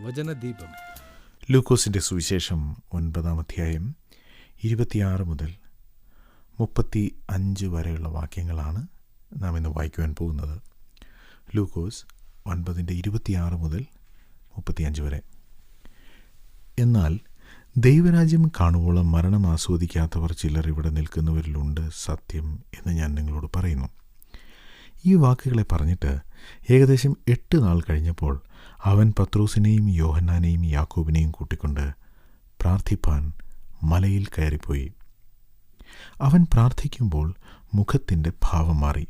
വചനദീപം. ലൂക്കോസിൻ്റെ സുവിശേഷം 9-ാം അധ്യായം 26 മുതൽ 35 വരെയുള്ള വാക്യങ്ങളാണ് നാം ഇന്ന് വായിക്കുവാൻ പോകുന്നത്. ലൂക്കോസ് 9:26 മുതൽ 35 വരെ. എന്നാൽ ദൈവരാജ്യം കാണുവോളം മരണം ആസ്വദിക്കാത്തവർ ചിലർ ഇവിടെ നിൽക്കുന്നവരിലുണ്ട് സത്യം എന്ന് ഞാൻ നിങ്ങളോട് പറയുന്നു. ഈ വാക്കുകളെ പറഞ്ഞിട്ട് ഏകദേശം 8 നാൾ കഴിഞ്ഞപ്പോൾ അവൻ പത്രോസിനെയും യോഹന്നാനെയും യാക്കോബിനെയും കൂട്ടിക്കൊണ്ട് പ്രാർത്ഥിപ്പാൻ മലയിൽ കയറിപ്പോയി. അവൻ പ്രാർത്ഥിക്കുമ്പോൾ മുഖത്തിൻ്റെ ഭാവം മാറി,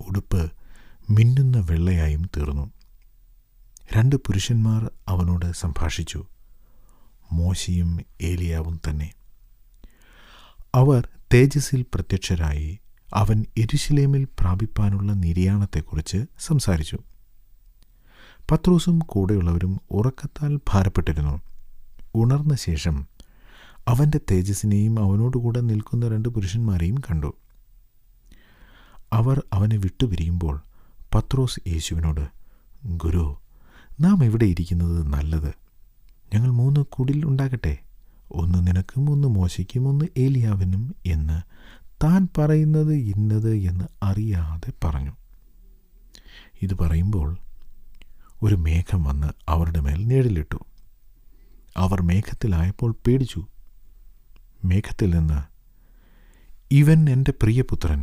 ഉടുപ്പ് മിന്നുന്ന വെള്ളയായും തീർന്നു. 2 പുരുഷന്മാർ അവനോട് സംഭാഷിച്ചു, മോശയും ഏലിയാവും തന്നെ. അവർ തേജസ്സിൽ പ്രത്യക്ഷരായി അവൻ യെരുശലേമിൽ പ്രാപിപ്പാനുള്ള നിര്യാണത്തെക്കുറിച്ച് സംസാരിച്ചു. പത്രോസും കൂടെയുള്ളവരും ഉറക്കത്താൽ ഭാരപ്പെട്ടിരുന്നു. ഉണർന്ന ശേഷം അവൻ്റെ തേജസ്സിനെയും അവനോടുകൂടെ നിൽക്കുന്ന 2 പുരുഷന്മാരെയും കണ്ടു. അവർ അവനെ വിട്ടുപിരിയുമ്പോൾ പത്രോസ് യേശുവിനോട്, ഗുരു, നാം ഇവിടെ ഇരിക്കുന്നത് നല്ലത്. ഞങ്ങൾ 3 കുടിൽ ഉണ്ടാകട്ടെ, ഒന്ന് നിനക്കും, ഒന്ന് മോശയ്ക്കും, ഒന്ന് ഏലിയാവിനും എന്ന് താൻ പറയുന്നത് ഇന്നത് എന്ന് അറിയാതെ പറഞ്ഞു. ഇത് പറയുമ്പോൾ ഒരു മേഘം വന്ന് അവരുടെ മേൽ നിഴലിട്ടു. അവർ മേഘത്തിലായപ്പോൾ പേടിച്ചു. മേഘത്തിൽ നിന്ന്, ഇവൻ എൻ്റെ പ്രിയപുത്രൻ,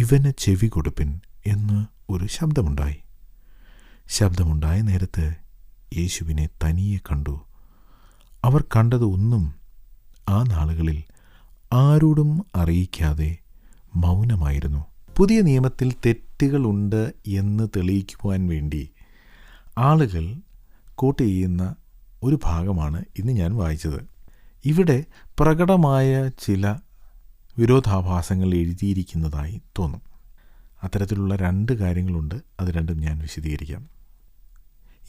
ഇവന് ചെവി കൊടുപ്പിൻ എന്ന് ഒരു ശബ്ദമുണ്ടായി. ശബ്ദമുണ്ടായ നേരത്ത് യേശുവിനെ തനിയെ കണ്ടു. അവർ കണ്ടത് ഒന്നും ആ നാളുകളിൽ ആരോടും അറിയിക്കാതെ മൗനമായിരുന്നു. പുതിയ നിയമത്തിൽ തെറ്റുകളുണ്ട് എന്ന് തെളിയിക്കുവാൻ വേണ്ടി ആളുകൾ കോട്ട് ചെയ്യുന്ന ഒരു ഭാഗമാണ് ഇന്ന് ഞാൻ വായിച്ചത്. ഇവിടെ പ്രകടമായ ചില വിരോധാഭാസങ്ങൾ എഴുതിയിരിക്കുന്നതായി തോന്നും. അത്തരത്തിലുള്ള 2 കാര്യങ്ങളുണ്ട്. അത് രണ്ടും ഞാൻ വിശദീകരിക്കാം.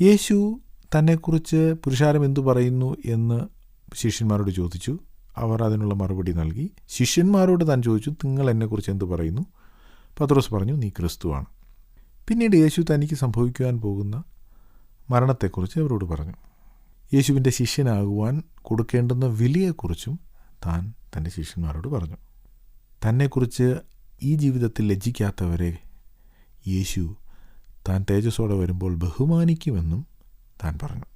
യേശു തന്നെക്കുറിച്ച് പുരുഷാരം എന്തു പറയുന്നു എന്ന് ശിഷ്യന്മാരോട് ചോദിച്ചു. അവർ അതിനുള്ള മറുപടി നൽകി. ശിഷ്യന്മാരോട് താൻ ചോദിച്ചു, നിങ്ങൾ എന്നെക്കുറിച്ച് എന്തു പറയുന്നു? പത്രോസ് പറഞ്ഞു, നീ ക്രിസ്തുവാണ്. പിന്നീട് യേശു തനിക്ക് സംഭവിക്കുവാൻ പോകുന്ന മരണത്തെക്കുറിച്ച് അവരോട് പറഞ്ഞു. യേശുവിൻ്റെ ശിഷ്യനാകുവാൻ കൊടുക്കേണ്ടുന്ന വിലയെക്കുറിച്ചും താൻ തൻ്റെ ശിഷ്യന്മാരോട് പറഞ്ഞു. തന്നെക്കുറിച്ച് ഈ ജീവിതത്തിൽ ലജ്ജിക്കാത്തവരെ യേശു താൻ തേജസ്സോടെ വരുമ്പോൾ ബഹുമാനിക്കുമെന്നും താൻ പറഞ്ഞു.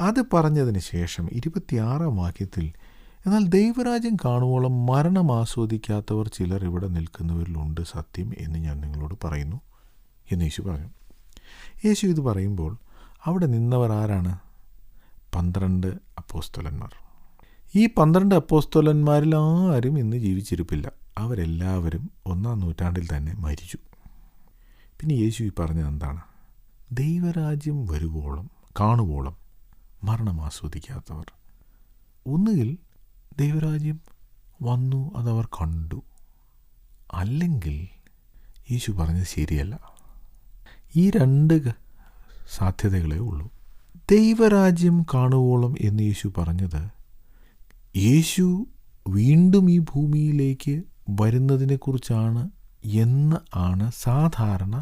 അത് പറഞ്ഞതിന് ശേഷം 26-ാം വാക്യത്തിൽ, എന്നാൽ ദൈവരാജ്യം കാണുവോളം മരണം ആസ്വദിക്കാത്തവർ ചിലർ ഇവിടെ നിൽക്കുന്നവരിലുണ്ട് സത്യം എന്ന് ഞാൻ നിങ്ങളോട് പറയുന്നു എന്ന് യേശു പറഞ്ഞു. യേശു ഇത് പറയുമ്പോൾ അവിടെ നിന്നവർ ആരാണ്? 12 അപ്പോസ്തലന്മാർ. ഈ 12 അപ്പോസ്തലന്മാരിൽ ആരും ഇന്ന് ജീവിച്ചിരിപ്പില്ല. അവരെല്ലാവരും 1-ാം നൂറ്റാണ്ടിൽ തന്നെ മരിച്ചു. പിന്നെ യേശു ഈ പറഞ്ഞത് എന്താണ്? ദൈവരാജ്യം വരുവോളം കാണുവോളം മരണം ആസ്വദിക്കാത്തവർ. ഒന്നുകിൽ ദൈവരാജ്യം വന്നു, അതവർ കണ്ടു, അല്ലെങ്കിൽ യേശു പറഞ്ഞത് ശരിയല്ല. ഈ 2 സാധ്യതകളേ ഉള്ളൂ. ദൈവരാജ്യം കാണുവോളം എന്ന് യേശു പറഞ്ഞത്, യേശു വീണ്ടും ഈ ഭൂമിയിലേക്ക് വരുന്നതിനെക്കുറിച്ചാണ് എന്ന് ആണ് സാധാരണ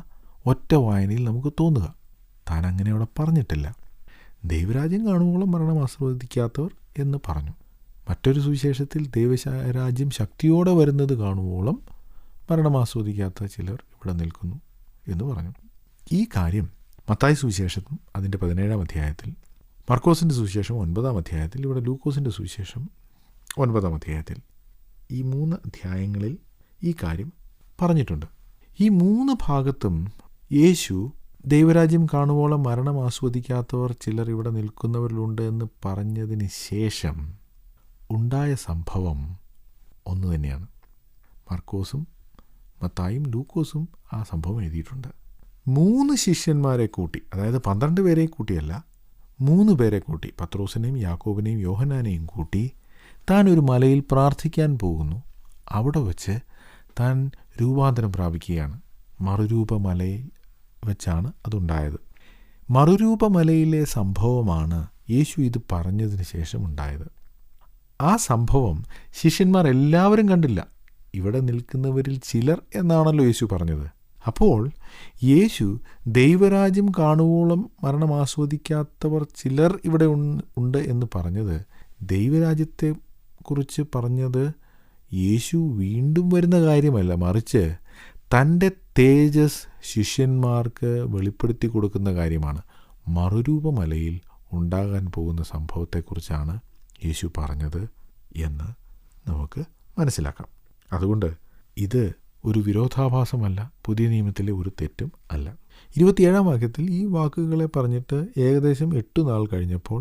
ഒറ്റ വായനയിൽ നമുക്ക് തോന്നുക. താൻ അങ്ങനെ അവിടെ പറഞ്ഞിട്ടില്ല. ദൈവരാജ്യം കാണുവോളം മരണം ആസ്വദിക്കാത്തവർ എന്ന് പറഞ്ഞു. മറ്റൊരു സുവിശേഷത്തിൽ ദൈവരാജ്യം ശക്തിയോടെ വരുന്നത് കാണുവോളം മരണം ആസ്വദിക്കാത്ത ചിലർ ഇവിടെ നിൽക്കുന്നു എന്ന് പറഞ്ഞു. ഈ കാര്യം മത്തായി സുവിശേഷം അതിൻ്റെ 17-ാം അധ്യായത്തിൽ, മർക്കോസിൻ്റെ സുവിശേഷം 9-ാം അധ്യായത്തിൽ, ഇവിടെ ലൂക്കോസിൻ്റെ സുവിശേഷം 9-ാം അധ്യായത്തിൽ, ഈ 3 അധ്യായങ്ങളിൽ ഈ കാര്യം പറഞ്ഞിട്ടുണ്ട്. ഈ 3 ഭാഗത്തും യേശു ദൈവരാജ്യം കാണുവോളം മരണം ആസ്വദിക്കാത്തവർ ചിലർ ഇവിടെ നിൽക്കുന്നവരിലുണ്ട് എന്ന് പറഞ്ഞതിന് ശേഷം ഉണ്ടായ സംഭവം ഒന്ന് തന്നെയാണ്. മർക്കോസും മത്തായും ലൂക്കോസും ആ സംഭവം എഴുതിയിട്ടുണ്ട്. 3 ശിഷ്യന്മാരെ കൂട്ടി, അതായത് 12 പേരെ കൂട്ടിയല്ല, 3 പേരെ കൂട്ടി, പത്രോസിനെയും യാക്കോബിനെയും യോഹന്നാനെയും കൂട്ടി താൻ ഒരു മലയിൽ പ്രാർത്ഥിക്കാൻ പോകുന്നു. അവിടെ വച്ച് താൻ രൂപാന്തരം പ്രാപിക്കുകയാണ്. മറുരൂപമലയിൽ വെച്ചാണ് അതുണ്ടായത്. മറുരൂപമലയിലെ സംഭവമാണ് യേശു ഇത് പറഞ്ഞതിന് ശേഷം ഉണ്ടായത്. ആ സംഭവം ശിഷ്യന്മാർ എല്ലാവരും കണ്ടില്ല. ഇവിടെ നിൽക്കുന്നവരിൽ ചിലർ എന്നാണല്ലോ യേശു പറഞ്ഞത്. അപ്പോൾ യേശു ദൈവരാജ്യം കാണുവോളം മരണം ആസ്വദിക്കാത്തവർ ചിലർ ഇവിടെ ഉണ്ട് എന്ന് പറഞ്ഞത് ദൈവരാജ്യത്തെക്കുറിച്ച് പറഞ്ഞത് യേശു വീണ്ടും വരുന്ന കാര്യമല്ല, മറിച്ച് തൻ്റെ തേജസ് ശിഷ്യന്മാർക്ക് വെളിപ്പെടുത്തി കൊടുക്കുന്ന കാര്യമാണ്. മറുരൂപമലയിൽ ഉണ്ടാകാൻ പോകുന്ന സംഭവത്തെക്കുറിച്ചാണ് യേശു പറഞ്ഞത് എന്ന് നമുക്ക് മനസ്സിലാക്കാം. അതുകൊണ്ട് ഇത് ഒരു വിരോധാഭാസമല്ല, പുതിയ നിയമത്തിലെ ഒരു തെറ്റും അല്ല. 27-ാം വാക്യത്തിൽ ഈ വാക്കുകളെ പറഞ്ഞിട്ട് ഏകദേശം 8 നാൾ കഴിഞ്ഞപ്പോൾ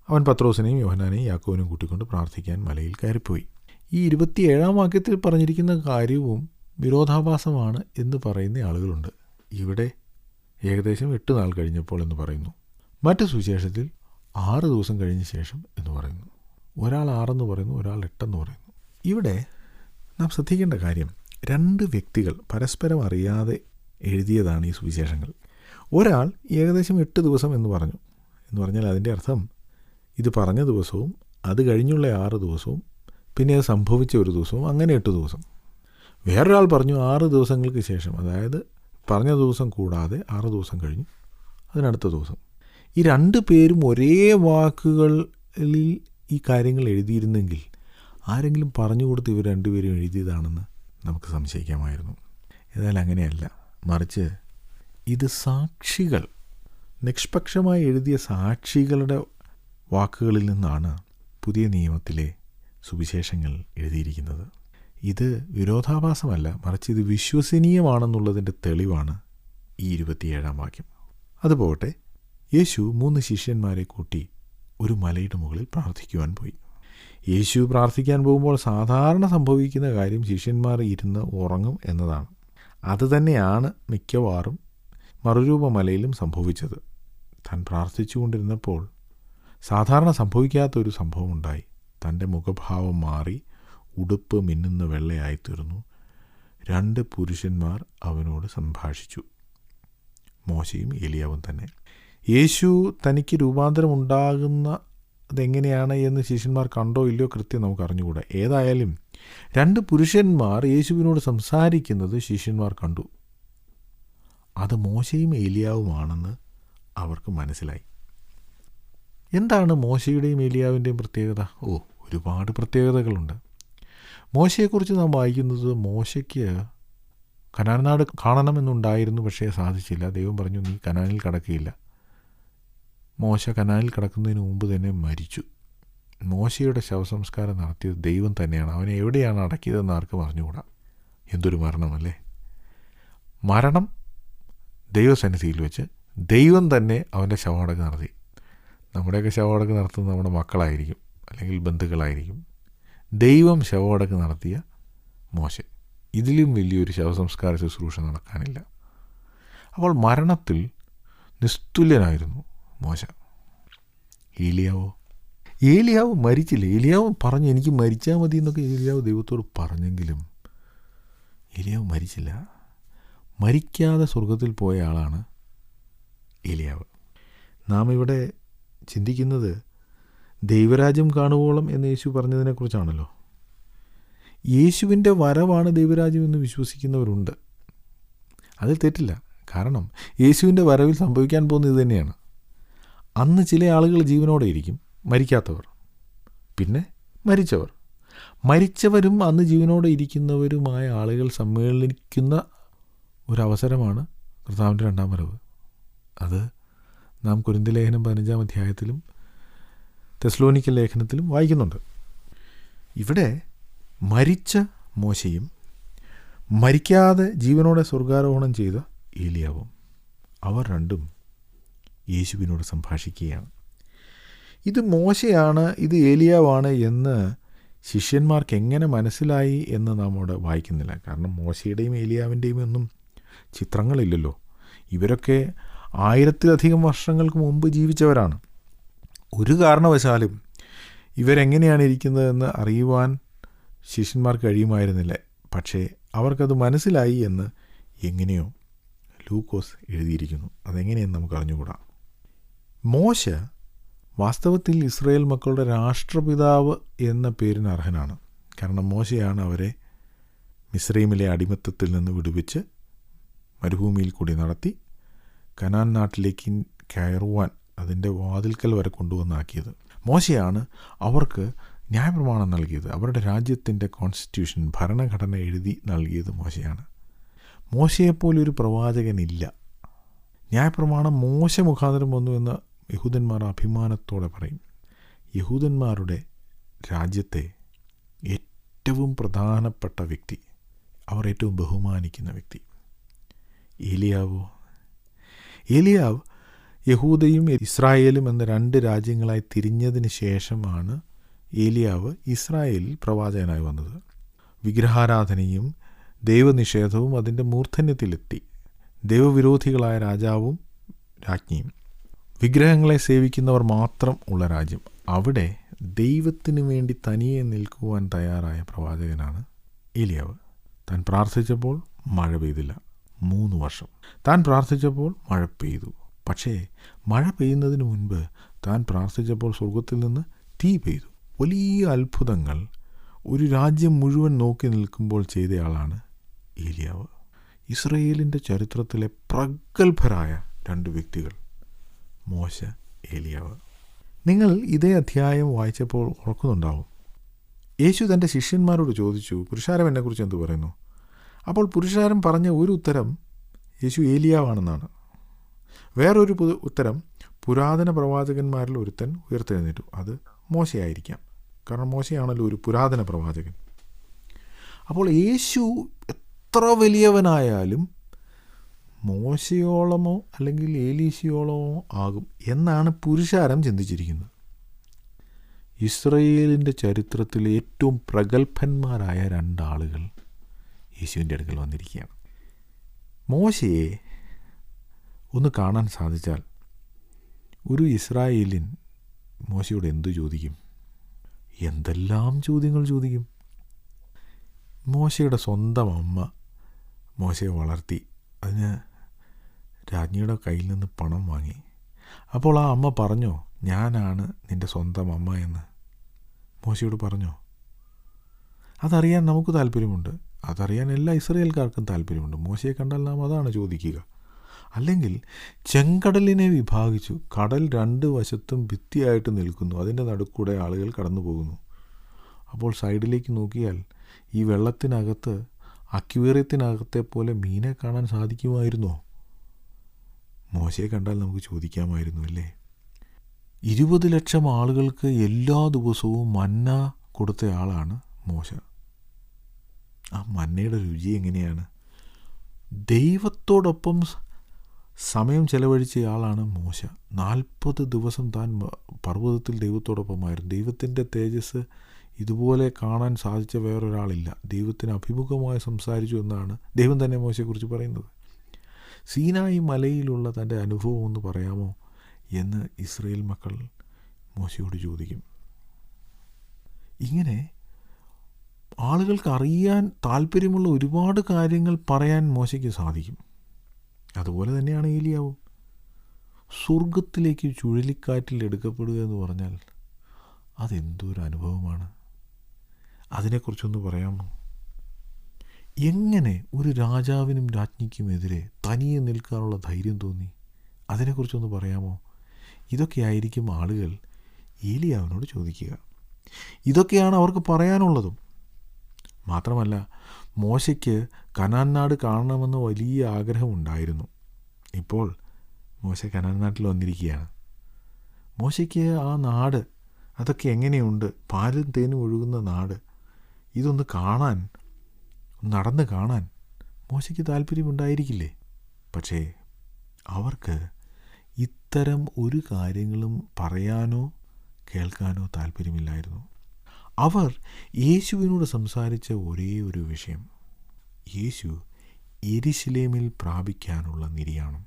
അവൻ പത്രോസിനെയും യോഹന്നാനെയും യാക്കോബിനെയും കൂട്ടിക്കൊണ്ട് പ്രാർത്ഥിക്കാൻ മലയിൽ കയറിപ്പോയി. ഈ 27-ാം വാക്യത്തിൽ പറഞ്ഞിരിക്കുന്ന കാര്യവും വിരോധാഭാസമാണ് എന്ന് പറയുന്ന ആളുകളുണ്ട്. ഇവിടെ ഏകദേശം 8 നാൾ കഴിഞ്ഞപ്പോൾ എന്ന് പറയുന്നു. മറ്റ് സുവിശേഷത്തിൽ 6 ദിവസം കഴിഞ്ഞ ശേഷം എന്ന് പറയുന്നു. ഒരാൾ 6 എന്ന് പറയുന്നു, ഒരാൾ 8 എന്ന് പറയുന്നു. ഇവിടെ നാം ശ്രദ്ധിക്കേണ്ട കാര്യം, 2 വ്യക്തികൾ പരസ്പരം അറിയാതെ എഴുതിയതാണ് ഈ സുവിശേഷങ്ങൾ. ഒരാൾ ഏകദേശം 8 ദിവസം എന്ന് പറഞ്ഞാൽ അതിൻ്റെ അർത്ഥം ഇത് പറഞ്ഞ ദിവസവും അത് കഴിഞ്ഞുള്ള 6 ദിവസവും പിന്നെ അത് സംഭവിച്ച ഒരു ദിവസവും, അങ്ങനെ 8 ദിവസം. വേറൊരാൾ പറഞ്ഞു 6 ദിവസങ്ങൾക്ക് ശേഷം, അതായത് പറഞ്ഞ ദിവസം കൂടാതെ 6 ദിവസം കഴിഞ്ഞു, അതിനടുത്ത ദിവസം. ഈ 2 പേരും ഒരേ വാക്കുകളിൽ ഈ കാര്യങ്ങൾ എഴുതിയിരുന്നെങ്കിൽ ആരെങ്കിലും പറഞ്ഞു കൊടുത്ത് ഇവർ 2 പേരും എഴുതിയതാണെന്ന് നമുക്ക് സംശയിക്കാമായിരുന്നു. എന്നാൽ അങ്ങനെയല്ല, മറിച്ച് ഇത് സാക്ഷികൾ, നിഷ്പക്ഷമായി എഴുതിയ സാക്ഷികളുടെ വാക്കുകളിൽ നിന്നാണ് പുതിയ നിയമത്തിലെ സുവിശേഷങ്ങൾ എഴുതിയിരിക്കുന്നത്. ഇത് വിരോധാഭാസമല്ല, മറിച്ച് ഇത് വിശ്വസനീയമാണെന്നുള്ളതിൻ്റെ തെളിവാണ് ഈ 27-ാം വാക്യം. അതുപോട്ടെ, യേശു 3 ശിഷ്യന്മാരെ കൂട്ടി ഒരു മലയുടെ മുകളിൽ പ്രാർത്ഥിക്കുവാൻ പോയി. യേശു പ്രാർത്ഥിക്കാൻ പോകുമ്പോൾ സാധാരണ സംഭവിക്കുന്ന കാര്യം ശിഷ്യന്മാർ ഇരുന്ന് ഉറങ്ങും എന്നതാണ്. അതുതന്നെയാണ് മിക്കവാറും മറുരൂപമലയിലും സംഭവിച്ചത്. താൻ പ്രാർത്ഥിച്ചുകൊണ്ടിരുന്നപ്പോൾ സാധാരണ സംഭവിക്കാത്തൊരു സംഭവം ഉണ്ടായി. തൻ്റെ മുഖഭാവം മാറി ഉടുപ്പ് മിന്നുന്ന വെള്ളയായിത്തീർന്നു. 2 പുരുഷന്മാർ അവനോട് സംഭാഷിച്ചു, മോശയും ഏലിയാവും തന്നെ. യേശു തനിക്ക് രൂപാന്തരം ഉണ്ടാകുന്നതെങ്ങനെയാണ് എന്ന് ശിഷ്യന്മാർ കണ്ടോ ഇല്ലയോ കൃത്യം നമുക്ക് അറിഞ്ഞുകൂടാ. ഏതായാലും 2 പുരുഷന്മാർ യേശുവിനോട് സംസാരിക്കുന്നത് ശിഷ്യന്മാർ കണ്ടു. അത് മോശയും ഏലിയാവുമാണെന്ന് അവർക്ക് മനസ്സിലായി. എന്താണ് മോശയുടെയും ഏലിയാവിൻ്റെയും പ്രത്യേകത? ഒരുപാട് പ്രത്യേകതകളുണ്ട്. മോശയെക്കുറിച്ച് നാം വായിക്കുന്നത്, മോശയ്ക്ക് കനാൻ നാട് കാണണമെന്നുണ്ടായിരുന്നു, പക്ഷേ സാധിച്ചില്ല. ദൈവം പറഞ്ഞു, നീ കനാനിൽ കടക്കുകയില്ല. മോശ കനാനിൽ കടക്കുന്നതിന് മുമ്പ് തന്നെ മരിച്ചു. മോശയുടെ ശവസംസ്കാരം നടത്തിയത് ദൈവം തന്നെയാണ്. അവനെ എവിടെയാണ് അടക്കിയതെന്ന് ആർക്കും അറിഞ്ഞുകൂടാ. എന്തൊരു മരണമല്ലേ! മരണം ദൈവസന്നിധിയിൽ വെച്ച് ദൈവം തന്നെ അവൻ്റെ ശവമടക്ക് നടത്തി. നമ്മുടെയൊക്കെ ശവമടക്ക് നടത്തുന്നത് നമ്മുടെ മക്കളായിരിക്കും, അല്ലെങ്കിൽ ബന്ധുക്കളായിരിക്കും. ദൈവം ശവമടക്ക് നടത്തിയ മോശ, ഇതിലും വലിയൊരു ശവസംസ്കാര ശുശ്രൂഷ നടക്കാനില്ല. അപ്പോൾ മരണത്തിൽ നിസ്തുല്യനായിരുന്നു മോശ. ഏലിയാവ് മരിച്ചില്ല. ഏലിയാവ് പറഞ്ഞു, എനിക്ക് മരിച്ചാൽ മതി എന്നൊക്കെ ഏലിയാവ് ദൈവത്തോട് പറഞ്ഞെങ്കിലും ഏലിയാവ് മരിച്ചില്ല. മരിക്കാതെ സ്വർഗത്തിൽ പോയ ആളാണ് ഏലിയാവ്. നാം ഇവിടെ ചിന്തിക്കുന്നത് ദൈവരാജ്യം കാണുവോളം എന്ന് യേശു പറഞ്ഞതിനെക്കുറിച്ചാണല്ലോ. യേശുവിൻ്റെ വരവാണ് ദൈവരാജ്യം എന്ന് വിശ്വസിക്കുന്നവരുണ്ട്. അതിൽ തെറ്റില്ല. കാരണം യേശുവിൻ്റെ വരവിൽ സംഭവിക്കാൻ പോകുന്നത് ഇത് തന്നെയാണ്. അന്ന് ചില ആളുകൾ ജീവനോടെ ഇരിക്കും, മരിക്കാത്തവർ. പിന്നെ മരിച്ചവരും അന്ന് ജീവനോടെ ഇരിക്കുന്നവരുമായ ആളുകൾ സമ്മേളിക്കുന്ന ഒരവസരമാണ് കർത്താവിൻ്റെ 2ാം വരവ്. അത് നാം കൊരിന്ത്യർ ലേഖനം 15-ാം അധ്യായത്തിലും തെസ്സലോനിക്ക ലേഖനത്തിലും വായിക്കുന്നുണ്ട്. ഇവിടെ മരിച്ച മോശയും മരിക്കാതെ ജീവനോടെ സ്വർഗാരോഹണം ചെയ്ത ഏലിയാവും, അവർ 2ഉം യേശുവിനോട് സംഭാഷിക്കുകയാണ്. ഇത് മോശയാണ്, ഇത് ഏലിയാവാണ് എന്ന് ശിഷ്യന്മാർക്ക് എങ്ങനെ മനസ്സിലായി എന്ന് നാം അവിടെ വായിക്കുന്നില്ല. കാരണം മോശയുടെയും ഏലിയാവിൻ്റെയും ഒന്നും ചിത്രങ്ങളില്ലല്ലോ. ഇവരൊക്കെ 1000-ലധികം വർഷങ്ങൾക്ക് മുമ്പ് ജീവിച്ചവരാണ്. ഒരു കാരണവശാലും ഇവരെങ്ങനെയാണ് ഇരിക്കുന്നതെന്ന് അറിയുവാൻ ശിഷ്യന്മാർക്ക് കഴിയുമായിരുന്നില്ല. പക്ഷേ അവർക്കത് മനസ്സിലായി എന്ന് എങ്ങനെയോ ലൂക്കോസ് എഴുതിയിരിക്കുന്നു. അതെങ്ങനെയെന്ന് നമുക്ക് അറിഞ്ഞുകൂടാ. മോശ വാസ്തവത്തിൽ ഇസ്രായേൽ മക്കളുടെ രാഷ്ട്രപിതാവ് എന്ന പേരിന് അർഹനാണ്. കാരണം മോശയാണ് അവരെ മിസ്രൈമിലെ അടിമത്തത്തിൽ നിന്ന് വിടുവിച്ച് മരുഭൂമിയിൽ കൂടി നടത്തി കനാൻ നാട്ടിലേക്ക് കയറുവാൻ അതിൻ്റെ വാതിൽക്കൽ വരെ കൊണ്ടുവന്നാക്കിയത്. മോശയാണ് അവർക്ക് ന്യായപ്രമാണം നൽകിയത്. അവരുടെ രാജ്യത്തിൻ്റെ കോൺസ്റ്റിറ്റ്യൂഷൻ, ഭരണഘടന എഴുതി നൽകിയത് മോശയാണ്. മോശയെപ്പോലൊരു പ്രവാചകനില്ല. ന്യായപ്രമാണം മോശ മുഖാന്തരം വന്നു എന്ന് യഹൂദന്മാർ അഭിമാനത്തോടെ പറയും. യഹൂദന്മാരുടെ രാജ്യത്തെ ഏറ്റവും പ്രധാനപ്പെട്ട വ്യക്തി, അവർ ഏറ്റവും ബഹുമാനിക്കുന്ന വ്യക്തി ഏലിയാവ്. യഹൂദയും ഇസ്രായേലും എന്ന 2 രാജ്യങ്ങളായി തിരിഞ്ഞതിന് ശേഷമാണ് ഏലിയാവ് ഇസ്രായേലിൽ പ്രവാചകനായി വന്നത്. വിഗ്രഹാരാധനയും ദൈവനിഷേധവും അതിൻ്റെ മൂർധന്യത്തിലെത്തി. ദൈവവിരോധികളായ രാജാവും രാജ്ഞിയും, വിഗ്രഹങ്ങളെ സേവിക്കുന്നവർ മാത്രം ഉള്ള രാജ്യം, അവിടെ ദൈവത്തിനു വേണ്ടി തനിയെ നിൽക്കുവാൻ തയ്യാറായ പ്രവാചകനാണ് ഏലിയാവ്. താൻ പ്രാർത്ഥിച്ചപ്പോൾ മഴ പെയ്തില്ല. 3 വർഷം താൻ പ്രാർത്ഥിച്ചപ്പോൾ മഴ പെയ്തു. പക്ഷേ മഴ പെയ്യുന്നതിന് മുൻപ് താൻ പ്രാർത്ഥിച്ചപ്പോൾ സ്വർഗത്തിൽ നിന്ന് തീ പെയ്തു. വലിയ അത്ഭുതങ്ങൾ ഒരു രാജ്യം മുഴുവൻ നോക്കി നിൽക്കുമ്പോൾ ചെയ്തയാളാണ് ഏലിയാവ്. ഇസ്രയേലിൻ്റെ ചരിത്രത്തിലെ പ്രഗത്ഭരായ 2 വ്യക്തികൾ, മോശ, ഏലിയാവ്. നിങ്ങൾ ഇതേ അധ്യായം വായിച്ചപ്പോൾ ഓർക്കുന്നുണ്ടാവും. യേശു തൻ്റെ ശിഷ്യന്മാരോട് ചോദിച്ചു, പുരുഷാരം എന്നെക്കുറിച്ച് എന്ത് പറയുന്നു? അപ്പോൾ പുരുഷാരം പറഞ്ഞ ഒരു ഉത്തരം യേശു ഏലിയാവാണെന്നാണ്. വേറൊരു ഉത്തരം, പുരാതന പ്രവാചകന്മാരിൽ ഒരുത്തൻ ഉയർത്തെഴുന്നേറ്റു, അത് മോശയായിരിക്കാം. കാരണം മോശയാണല്ലോ ഒരു പുരാതന പ്രവാചകൻ. അപ്പോൾ യേശു എത്ര വലിയവനായാലും മോശയോളമോ അല്ലെങ്കിൽ ഏലീശയോളമോ ആകും എന്നാണ് പുരുഷാരം ചിന്തിച്ചിരിക്കുന്നത്. ഇസ്രയേലിൻ്റെ ചരിത്രത്തിലെ ഏറ്റവും പ്രഗത്ഭന്മാരായ 2 ആളുകൾ യേശുവിൻ്റെ അടുക്കൽ വന്നിരിക്കുകയാണ്. മോശയെ ഒന്ന് കാണാൻ സാധിച്ചാൽ ഒരു ഇസ്രായേലിൻ മോശയോട് എന്തു ചോദിക്കും? എന്തെല്ലാം ചോദ്യങ്ങൾ ചോദിക്കും. മോശയുടെ സ്വന്തം അമ്മ മോശയെ വളർത്തി, അതിന് രാജ്ഞിയുടെ കയ്യിൽ നിന്ന് പണം വാങ്ങി. അപ്പോൾ ആ അമ്മ പറഞ്ഞോ, ഞാനാണ് നിൻ്റെ സ്വന്തം അമ്മ എന്ന് മോശയോട് പറഞ്ഞോ? അതറിയാൻ നമുക്ക് താല്പര്യമുണ്ട്. അതറിയാൻ എല്ലാ ഇസ്രായേൽക്കാർക്കും താല്പര്യമുണ്ട്. മോശയെ കണ്ടാൽ നാം അതാണ് ചോദിക്കുക. അല്ലെങ്കിൽ ചെങ്കടലിനെ വിഭാഗിച്ചു, കടൽ 2 വശത്തും ഭിത്തിയായിട്ട് നിൽക്കുന്നു, അതിൻ്റെ നടുക്കൂടെ ആളുകൾ കടന്നു പോകുന്നു. അപ്പോൾ സൈഡിലേക്ക് നോക്കിയാൽ ഈ വെള്ളത്തിനകത്ത് അക്വേറിയത്തിനകത്തെ പോലെ മീനെ കാണാൻ സാധിക്കുമായിരുന്നോ? മോശയെ കണ്ടാൽ നമുക്ക് ചോദിക്കാമായിരുന്നു, അല്ലേ? 20 ലക്ഷം ആളുകൾക്ക് എല്ലാ ദിവസവും മന്ന കൊടുത്തയാളാണ് മോശ. ആ മന്നയുടെ രുചി എങ്ങനെയാണ്? ദൈവത്തോടൊപ്പം സമയം ചെലവഴിച്ചയാളാണ് മോശ. 40 ദിവസം താൻ പർവ്വതത്തിൽ ദൈവത്തോടൊപ്പമായിരുന്നു. ദൈവത്തിൻ്റെ തേജസ് ഇതുപോലെ കാണാൻ സാധിച്ച വേറൊരാളില്ല. ദൈവത്തിന് അഭിമുഖമായി സംസാരിച്ചു എന്നാണ് ദൈവം തന്നെ മോശയെക്കുറിച്ച് പറയുന്നത്. സീനായി മലയിലുള്ള തൻ്റെ അനുഭവം ഒന്ന് പറയാമോ എന്ന് ഇസ്രായേൽ മക്കൾ മോശയോട് ചോദിക്കും. ഇങ്ങനെ ആളുകൾക്ക് അറിയാൻ താല്പര്യമുള്ള ഒരുപാട് കാര്യങ്ങൾ പറയാൻ മോശയ്ക്ക് സാധിക്കും. അതുപോലെ തന്നെയാണ് ഏലിയാവും. സ്വർഗത്തിലേക്ക് ചുഴലിക്കാറ്റിൽ എടുക്കപ്പെടുക എന്ന് പറഞ്ഞാൽ അതെന്തൊരു അനുഭവമാണ്. അതിനെക്കുറിച്ചൊന്ന് പറയാമോ? എങ്ങനെ ഒരു രാജാവിനും രാജ്ഞിക്കുമെതിരെ തനിയെ നിൽക്കാനുള്ള ധൈര്യം തോന്നി? അതിനെക്കുറിച്ചൊന്ന് പറയാമോ? ഇതൊക്കെയായിരിക്കും ആളുകൾ ഏലിയാവിനോട് ചോദിക്കുക. ഇതൊക്കെയാണ് അവർക്ക് പറയാനുള്ളതും. മാത്രമല്ല, മോശയ്ക്ക് കനാൻ നാട് കാണണമെന്ന് വലിയ ആഗ്രഹമുണ്ടായിരുന്നു. ഇപ്പോൾ മോശ കനാൻ നാട്ടിൽ വന്നിരിക്കുകയാണ്. മോശയ്ക്ക് ആ നാട്, അതൊക്കെ എങ്ങനെയുണ്ട്, പാലും തേനും ഒഴുകുന്ന നാട്, ഇതൊന്ന് കാണാൻ, നടന്ന് കാണാൻ മോശയ്ക്ക് താല്പര്യമുണ്ടായിരിക്കില്ലേ? പക്ഷേ അവർക്ക് ഇത്തരം ഒരു കാര്യങ്ങളും പറയാനോ കേൾക്കാനോ താല്പര്യമില്ലായിരുന്നു. അവർ യേശുവിനോട് സംസാരിച്ച ഒരേ ഒരു വിഷയം, യേശു യെരുശലേമിൽ പ്രാപിക്കാനുള്ള നിര്യാണം.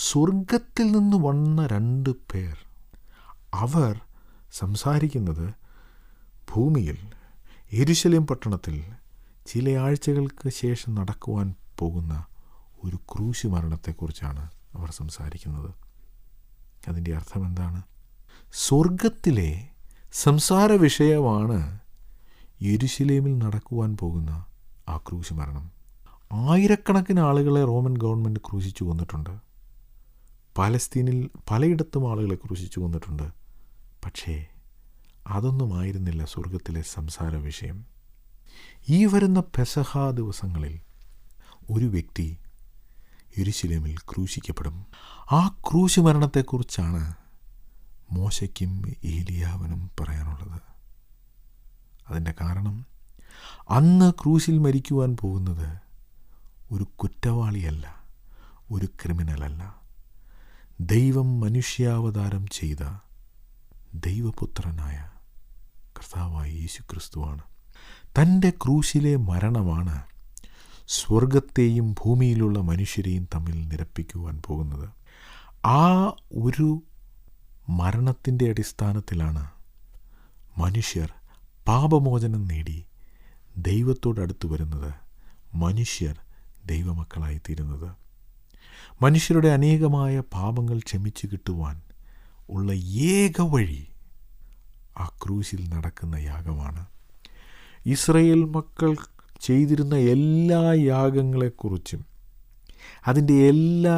സ്വർഗത്തിൽ നിന്ന് വന്ന 2 പേർ. അവർ സംസാരിക്കുന്നത് ഭൂമിയിൽ യെരുശലേം പട്ടണത്തിൽ ചില ആഴ്ചകൾക്ക് ശേഷം നടക്കുവാൻ പോകുന്ന ഒരു ക്രൂശ് മരണത്തെക്കുറിച്ചാണ് അവർ സംസാരിക്കുന്നത്. അതിൻ്റെ അർത്ഥം എന്താണ്? സ്വർഗത്തിലെ സംസാര വിഷയമാണ് യെരുശലേമിൽ നടക്കുവാൻ പോകുന്ന ആ ക്രൂശ് മരണം. ആയിരക്കണക്കിന് ആളുകളെ റോമൻ ഗവൺമെൻറ് ക്രൂശിച്ചു കൊന്നിട്ടുണ്ട്. പാലസ്തീനിൽ പലയിടത്തും ആളുകളെ ക്രൂശിച്ചു കൊന്നിട്ടുണ്ട്. പക്ഷേ അതൊന്നുമായിരുന്നില്ല സ്വർഗത്തിലെ സംസാര വിഷയം. ഈ വരുന്ന പെസഹ ദിവസങ്ങളിൽ ഒരു വ്യക്തി യെരുശലേമിൽ ക്രൂശിക്കപ്പെടും. ആ ക്രൂശ് മരണത്തെക്കുറിച്ചാണ് മോശയ്ക്കും ഏലിയാവിനും പറയാനുള്ളത്. അതിൻ്റെ കാരണം, അന്ന് ക്രൂശിൽ മരിക്കുവാൻ പോകുന്നത് ഒരു കുറ്റവാളിയല്ല, ഒരു ക്രിമിനലല്ല. ദൈവം മനുഷ്യാവതാരം ചെയ്ത ദൈവപുത്രനായ കർത്താവായ യേശുക്രിസ്തുവാണ്. തൻ്റെ ക്രൂശിലെ മരണമാണ് സ്വർഗത്തെയും ഭൂമിയിലുള്ള മനുഷ്യരെയും തമ്മിൽ നിരപ്പിക്കുവാൻ പോകുന്നത്. ആ ഒരു മരണത്തിൻ്റെ അടിസ്ഥാനത്തിലാണ് മനുഷ്യർ പാപമോചനം നേടി ദൈവത്തോടടുത്ത് വരുന്നത്, മനുഷ്യർ ദൈവമക്കളായിത്തീരുന്നത്. മനുഷ്യരുടെ അനേകമായ പാപങ്ങൾ ക്ഷമിച്ചു കിട്ടുവാൻ ഉള്ള ഏക വഴി ആ ക്രൂശിൽ നടക്കുന്ന യാഗമാണ്. ഇസ്രായേൽ മക്കൾ ചെയ്തിരുന്ന എല്ലാ യാഗങ്ങളെക്കുറിച്ചും അതിൻ്റെ എല്ലാ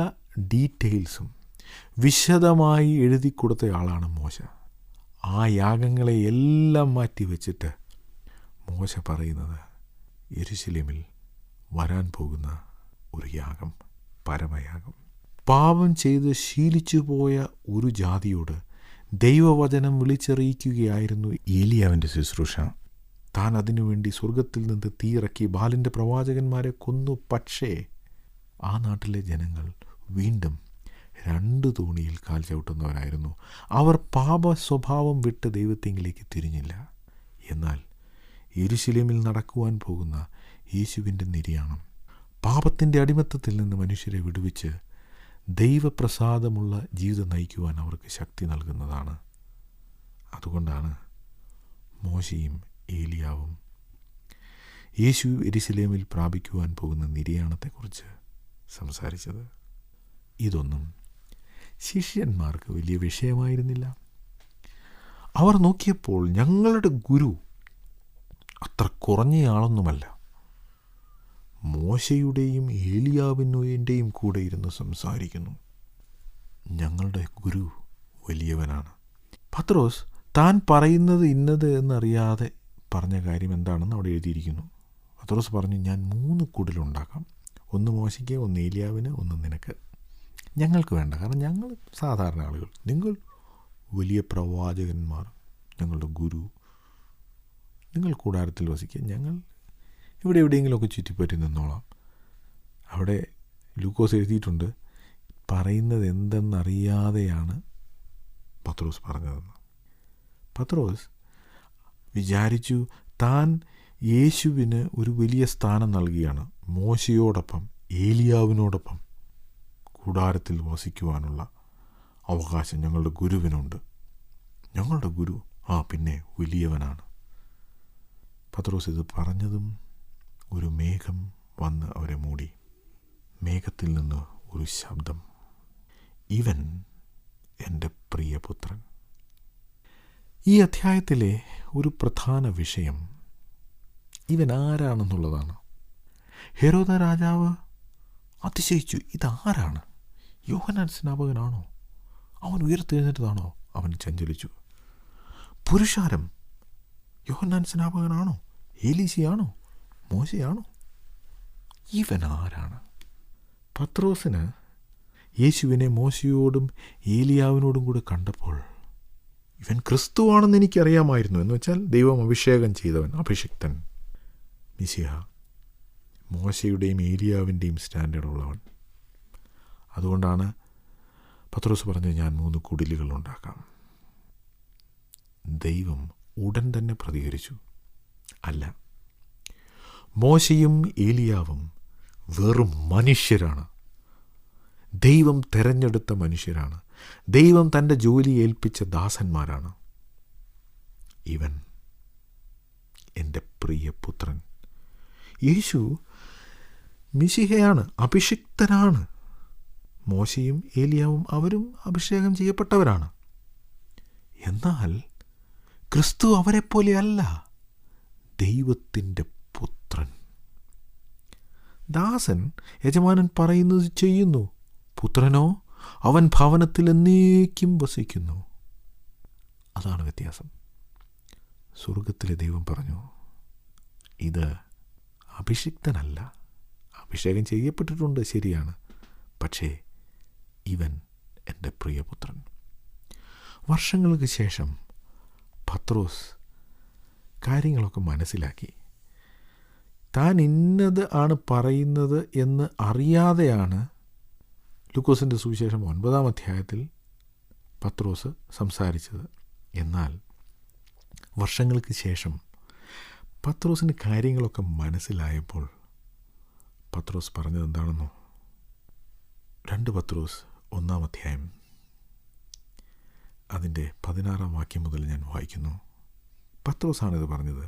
ഡീറ്റെയിൽസും വിശദമായി എഴുതി കൊടുത്ത ആളാണ് മോശ. ആ യാഗങ്ങളെ എല്ലാം മാറ്റി വച്ചിട്ട് മോശ പറയുന്നത്, യെരുശലേമിൽ വരാൻ പോകുന്ന ഒരു യാഗം, പരമയാഗം. പാപം ചെയ്ത് ശീലിച്ചു പോയ ഒരു ജാതിയോട് ദൈവവചനം വിളിച്ചറിയിക്കുകയായിരുന്നു ഏലിയാവിൻ്റെ ശുശ്രൂഷ. താൻ അതിനുവേണ്ടി സ്വർഗത്തിൽ നിന്ന് തീയിറക്കി ബാലിൻ്റെ പ്രവാചകന്മാരെ കൊന്നു. പക്ഷേ ആ നാട്ടിലെ ജനങ്ങൾ വീണ്ടും 2 തോണിയിൽ കാൽ ചവിട്ടുന്നവരായിരുന്നു. അവർ പാപ സ്വഭാവം വിട്ട് ദൈവത്തെങ്കിലേക്ക് തിരിഞ്ഞില്ല. എന്നാൽ യെരുശലേമിൽ നടക്കുവാൻ പോകുന്ന യേശുവിൻ്റെ നിര്യാണം പാപത്തിൻ്റെ അടിമത്തത്തിൽ നിന്ന് മനുഷ്യരെ വിടുവിച്ച് ദൈവപ്രസാദമുള്ള ജീവിതം നയിക്കുവാൻ അവർക്ക് ശക്തി നൽകുന്നതാണ്. അതുകൊണ്ടാണ് മോശയും ഏലിയാവും യേശു യെരുശലേമിൽ പ്രാപിക്കുവാൻ പോകുന്ന നിര്യാണത്തെക്കുറിച്ച് സംസാരിച്ചത്. ഇതൊന്നും ശിഷ്യന്മാർക്ക് വലിയ വിഷയമായിരുന്നില്ല. അവർ നോക്കിയപ്പോൾ ഞങ്ങളുടെ ഗുരു അത്ര കുറഞ്ഞയാളൊന്നുമല്ല, മോശയുടെയും ഏലിയാവിൻ്റെയും കൂടെ ഇരുന്ന് സംസാരിക്കുന്നു. ഞങ്ങളുടെ ഗുരു വലിയവനാണ്. പത്രോസ് താൻ പറയുന്നത് ഇന്നത് എന്നറിയാതെ പറഞ്ഞ കാര്യം എന്താണെന്ന് അവിടെ എഴുതിയിരിക്കുന്നു. പത്രോസ് പറഞ്ഞു, ഞാൻ 3 കുടിലുണ്ടാക്കാം, ഒന്ന് മോശയ്ക്ക്, ഒന്ന് ഏലിയാവിന്, ഒന്ന് നിനക്ക്. ഞങ്ങൾക്ക് വേണ്ട, കാരണം ഞങ്ങൾ സാധാരണ ആളുകൾ, നിങ്ങൾ വലിയ പ്രവാചകന്മാർ, ഞങ്ങളുടെ ഗുരു. നിങ്ങൾ കൂടാരത്തിൽ വസിക്കുക, ഞങ്ങൾ ഇവിടെ എവിടെയെങ്കിലുമൊക്കെ ചുറ്റിപ്പറ്റി നിന്നോളാം. അവിടെ ലൂക്കോസ് എഴുതിയിട്ടുണ്ട്, പറയുന്നത് എന്തെന്നറിയാതെയാണ് പത്രോസ് പറഞ്ഞതെന്ന്. പത്രോസ് വിചാരിച്ചു താൻ യേശുവിന് ഒരു വലിയ സ്ഥാനം നൽകുകയാണ്. മോശയോടൊപ്പം ഏലിയാവിനോടൊപ്പം കൂടാരത്തിൽ വസിക്കുവാനുള്ള അവകാശം ഞങ്ങളുടെ ഗുരുവിനുണ്ട്. ഞങ്ങളുടെ ഗുരു പിന്നെ വലിയവനാണ്. പത്രോസ് ഇത് പറഞ്ഞതും ഒരു മേഘം വന്ന് അവരെ മൂടി. മേഘത്തിൽ നിന്ന് ഒരു ശബ്ദം, ഇവൻ എൻ്റെ പ്രിയപുത്രൻ. ഈ അധ്യായത്തിലെ ഒരു പ്രധാന വിഷയം ഇവൻ ആരാണെന്നുള്ളതാണ്. ഹെരോദ രാജാവ് അതിശയിച്ചു, ഇതാരാണ്? യോഹന്നാൻ സ്നാപകനാണോ? അവൻ ഉയർത്തെഴുന്നേറ്റതാണോ? അവൻ ചഞ്ചലിച്ചു. പുരുഷാരം യോഹന്നാൻ സ്നാപകനാണോ? ഏലീശയാണോ? മോശയാണോ? ഇവൻ ആരാണ്? പത്രോസിന് യേശുവിനെ മോശയോടും ഏലിയാവിനോടും കൂടെ കണ്ടപ്പോൾ ഇവൻ ക്രിസ്തുവാണെന്ന് എനിക്കറിയാമായിരുന്നു. എന്ന് വെച്ചാൽ ദൈവം അഭിഷേകം ചെയ്തവൻ, അഭിഷിക്തൻ, മിശിഹ, മോശയുടെയും ഏലിയാവിൻ്റെയും സ്റ്റാൻഡേർഡുള്ളവൻ. അതുകൊണ്ടാണ് പത്രോസ് പറഞ്ഞത്, ഞാൻ 3 കുടിലുകൾ ഉണ്ടാക്കാം. ദൈവം ഉടൻ തന്നെ പ്രതികരിച്ചു, അല്ല, മോശയും ഏലിയാവും വെറും മനുഷ്യരാണ്. ദൈവം തെരഞ്ഞെടുത്ത മനുഷ്യരാണ്. ദൈവം തൻ്റെ ജോലി ഏൽപ്പിച്ച ദാസന്മാരാണ്. ഇവൻ എൻ്റെ പ്രിയപുത്രൻ. യേശു മിശിഹയാണ്, അഭിഷിക്തനാണ്. മോശയും ഏലിയാവും അവരും അഭിഷേകം ചെയ്യപ്പെട്ടവരാണ്. എന്നാൽ ക്രിസ്തു അവരെപ്പോലെയല്ല, ദൈവത്തിൻ്റെ പുത്രൻ. ദാസൻ യജമാനൻ പറയുന്നത് ചെയ്യുന്നു, പുത്രനോ അവൻ ഭവനത്തിൽ എന്നേക്കും വസിക്കുന്നു. അതാണ് വ്യത്യാസം. സ്വർഗത്തിലെ ദൈവം പറഞ്ഞു, ഇത് അഭിഷിക്തനല്ല, അഭിഷേകം ചെയ്യപ്പെട്ടിട്ടുണ്ട് ശരിയാണ്, പക്ഷേ ഇവൻ എൻ്റെ പ്രിയപുത്രൻ. വർഷങ്ങൾക്ക് ശേഷം പത്രോസ് കാര്യങ്ങളൊക്കെ മനസ്സിലാക്കി. താൻ ഇന്നത് ആണ് പറയുന്നത് എന്ന് അറിയാതെയാണ് ലൂക്കോസിൻ്റെ സുവിശേഷം 9-ാം അധ്യായത്തിൽ പത്രോസ് സംസാരിച്ചത്. എന്നാൽ വർഷങ്ങൾക്ക് ശേഷം പത്രോസിന് കാര്യങ്ങളൊക്കെ മനസ്സിലായപ്പോൾ പത്രോസ് പറഞ്ഞത് എന്താണെന്നോ? 2 പത്രോസ് 1-ാം അധ്യായം അതിൻ്റെ 16-ാം വാക്യം മുതൽ ഞാൻ വായിക്കുന്നു. പത്രോസാണിത് പറഞ്ഞത്.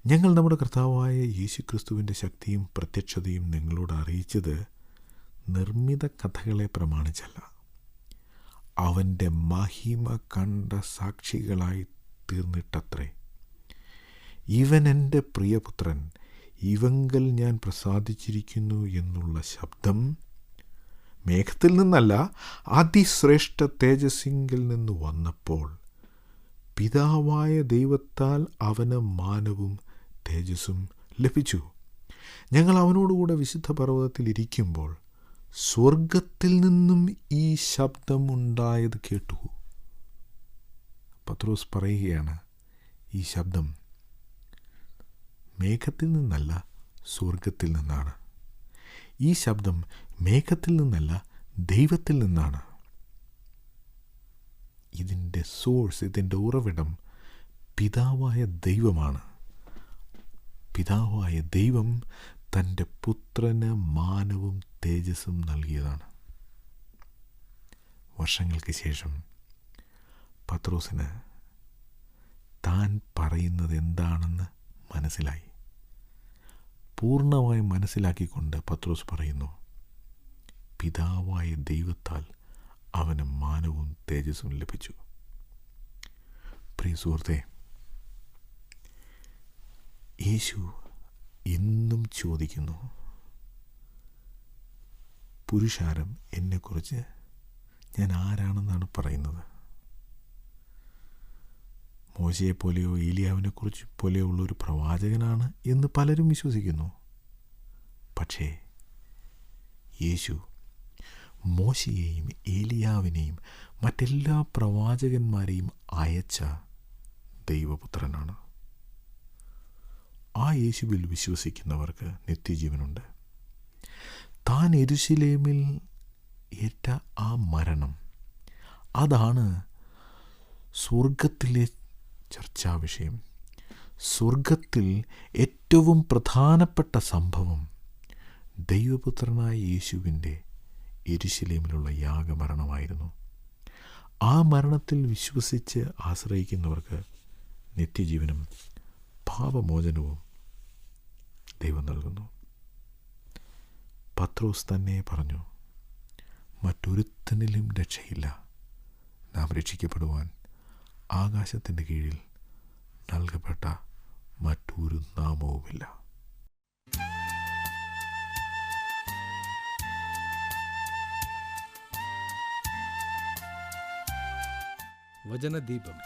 ഞങ്ങൾ നമ്മുടെ കർത്താവായ യേശുക്രിസ്തുവിൻ്റെ ശക്തിയും പ്രത്യക്ഷതയും നിങ്ങളോട് അറിയിച്ചത് നിർമ്മിത കഥകളെ പ്രമാണിച്ചല്ല, അവൻ്റെ മഹിമ കണ്ട സാക്ഷികളായി തീർന്നിട്ടത്രേ. ഇവൻ എൻ്റെ പ്രിയപുത്രൻ, ഇവങ്കൽ ഞാൻ പ്രസാദിച്ചിരിക്കുന്നു എന്നുള്ള ശബ്ദം മേഘത്തിൽ നിന്നല്ല, അതിശ്രേഷ്ഠ തേജസ്സിങ്കിൽ നിന്ന് വന്നപ്പോൾ പിതാവായ ദൈവത്താൽ അവന് മാനവും തേജസ്സും ലഭിച്ചു. ഞങ്ങൾ അവനോടുകൂടെ വിശുദ്ധ പർവ്വതത്തിൽ ഇരിക്കുമ്പോൾ സ്വർഗത്തിൽ നിന്നും ഈ ശബ്ദം ഉണ്ടായത് കേട്ടു. പത്രോസ് പറയുകയാണ്, ഈ ശബ്ദം മേഘത്തിൽ നിന്നല്ല, സ്വർഗത്തിൽ നിന്നാണ്. ഈ ശബ്ദം മേഘത്തിൽ നിന്നല്ല, ദൈവത്തിൽ നിന്നാണ്. ഇതിൻ്റെ സോഴ്സ്, ഇതിൻ്റെ ഉറവിടം പിതാവായ ദൈവമാണ്. പിതാവായ ദൈവം തൻ്റെ പുത്രന് മാനവും തേജസ്സും നൽകിയതാണ്. വർഷങ്ങൾക്ക് ശേഷം പത്രോസിന് താൻ പറയുന്നത് എന്താണെന്ന് മനസ്സിലായി. പൂർണ്ണമായും മനസ്സിലാക്കിക്കൊണ്ട് പത്രോസ് പറയുന്നു, പിതാവായ ദൈവത്താൽ അവന് മാനവും തേജസ്സും ലഭിച്ചു. പ്രിയ സുഹൃത്തേ, യേശു എന്നും ചോദിക്കുന്നു, പുരുഷാരം എന്നെക്കുറിച്ച് ഞാൻ ആരാണെന്നാണ് പറയുന്നത്? മോശയെപ്പോലെയോ ഏലിയാവിനെക്കുറിച്ച് പോലെയോ ഉള്ളൊരു പ്രവാചകനാണ് എന്ന് പലരും വിശ്വസിക്കുന്നു. പക്ഷേ യേശു മോശയെയും ഏലിയാവിനെയും മറ്റെല്ലാ പ്രവാചകന്മാരെയും അയച്ച ദൈവപുത്രനാണ്. ആ യേശുവിൽ വിശ്വസിക്കുന്നവർക്ക് നിത്യജീവനുണ്ട്. താൻ യെരൂശലേമിൽ ഏറ്റ ആ മരണം, അതാണ് സ്വർഗത്തിലെ ചർച്ചാ വിഷയം. സ്വർഗത്തിൽ ഏറ്റവും പ്രധാനപ്പെട്ട സംഭവം ദൈവപുത്രനായ യേശുവിൻ്റെ യെരൂശലേമിലുള്ള യാഗമരണമായിരുന്നു. ആ മരണത്തിൽ വിശ്വസിച്ച് ആശ്രയിക്കുന്നവർക്ക് നിത്യജീവനും പാപമോചനവും ദൈവം നൽകുന്നു. പത്രോസ് തന്നെ പറഞ്ഞു, മറ്റൊരുത്തനിലും രക്ഷയില്ല, നാം രക്ഷിക്കപ്പെടുവാൻ ആകാശത്തിൻ്റെ കീഴിൽ നൽകപ്പെട്ട മറ്റൊരു നാമവുമില്ല. വചനദീപം